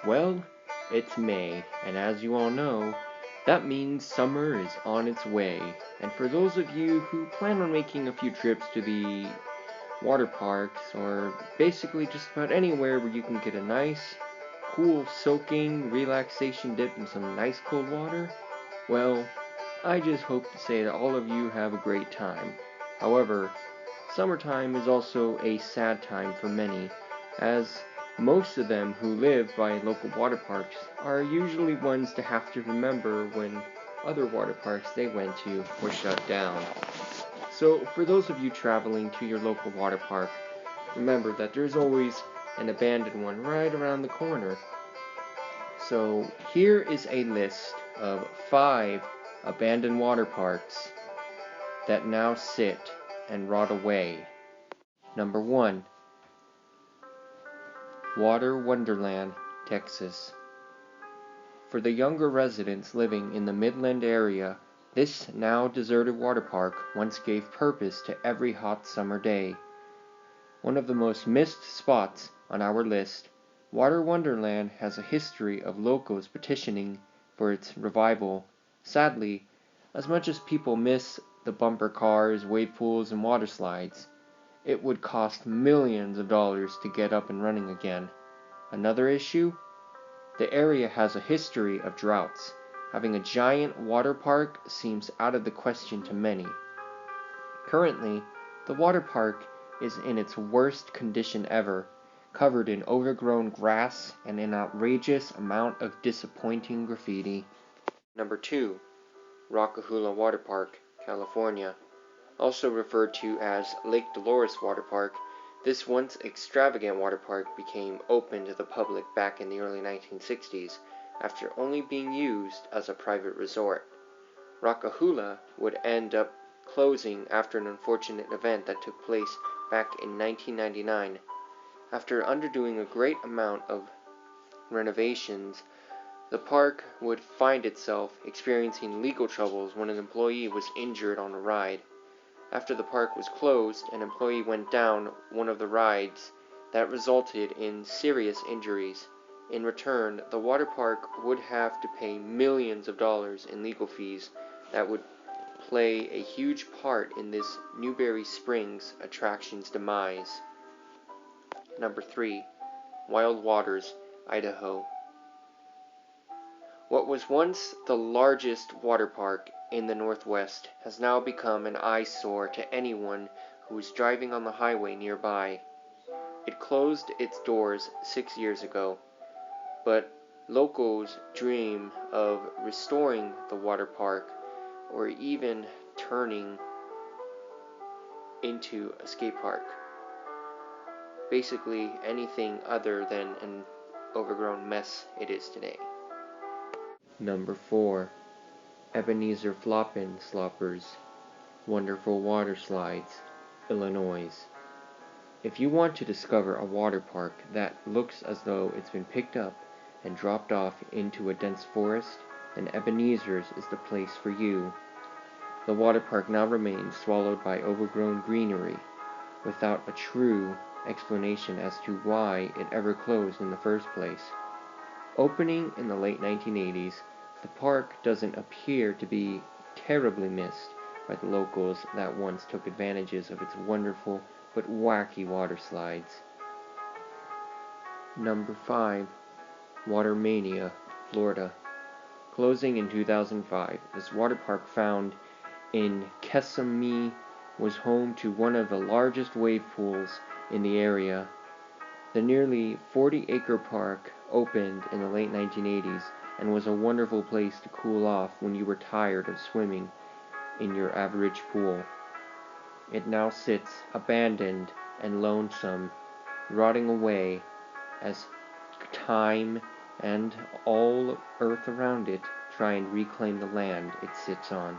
Well, it's May, and as you all know, that means summer is on its way. And for those of you who plan on making a few trips to the water parks, or basically just about anywhere where you can get a nice, cool, soaking, relaxation dip in some nice cold water, well, I just hope to say that all of you have a great time. However, summertime is also a sad time for many, as most of them who live by local water parks are usually ones to have to remember when other water parks they went to were shut down. So, for those of you traveling to your local water park, remember that there's always an abandoned one right around the corner. So, here is a list of 5 abandoned water parks that now sit and rot away. Number 1. Wonderland, Texas. For the younger residents living in the Midland area, this now deserted water park once gave purpose to every hot summer day. One of the most missed spots on our list, Wonderland has a history of locals petitioning for its revival. Sadly, as much as people miss the bumper cars, wave pools, and water slides, it would cost millions of dollars to get up and running again. Another issue? The area has a history of droughts. Having a giant water park seems out of the question to many. Currently, the water park is in its worst condition ever, covered in overgrown grass and an outrageous amount of disappointing graffiti. Number 2. Rockefeller Water Park, California. Also referred to as Lake Dolores Water Park, this once extravagant water park became open to the public back in the early 1960s after only being used as a private resort. Rockefeller would end up closing after an unfortunate event that took place back in 1999. After undergoing a great amount of renovations, the park would find itself experiencing legal troubles when an employee was injured on a ride. After the park was closed, an employee went down one of the rides that resulted in serious injuries. In return, the water park would have to pay millions of dollars in legal fees that would play a huge part in this Newberry Springs attraction's demise. Number 3. Wild Waters, Idaho. What was once the largest water park in the Northwest has now become an eyesore to anyone who is driving on the highway nearby. It closed its doors 6 years ago, but locals dream of restoring the water park or even turning into a skate park. Basically anything other than an overgrown mess it is today. Number 4. Ebenezer Floppin' Sloppers, Wonderful Water Slides, Illinois. If you want to discover a water park that looks as though it's been picked up and dropped off into a dense forest, then Ebenezers is the place for you. The water park now remains swallowed by overgrown greenery, without a true explanation as to why it ever closed in the first place. Opening in the late 1980s, the park doesn't appear to be terribly missed by the locals that once took advantages of its wonderful but wacky water slides. Number 5. Water Mania, Florida. Closing in 2005, this water park found in Kissimmee was home to one of the largest wave pools in the area. The nearly 40-acre park opened in the late 1980s and was a wonderful place to cool off when you were tired of swimming in your average pool. It now sits abandoned and lonesome, rotting away as time and all earth around it try and reclaim the land it sits on.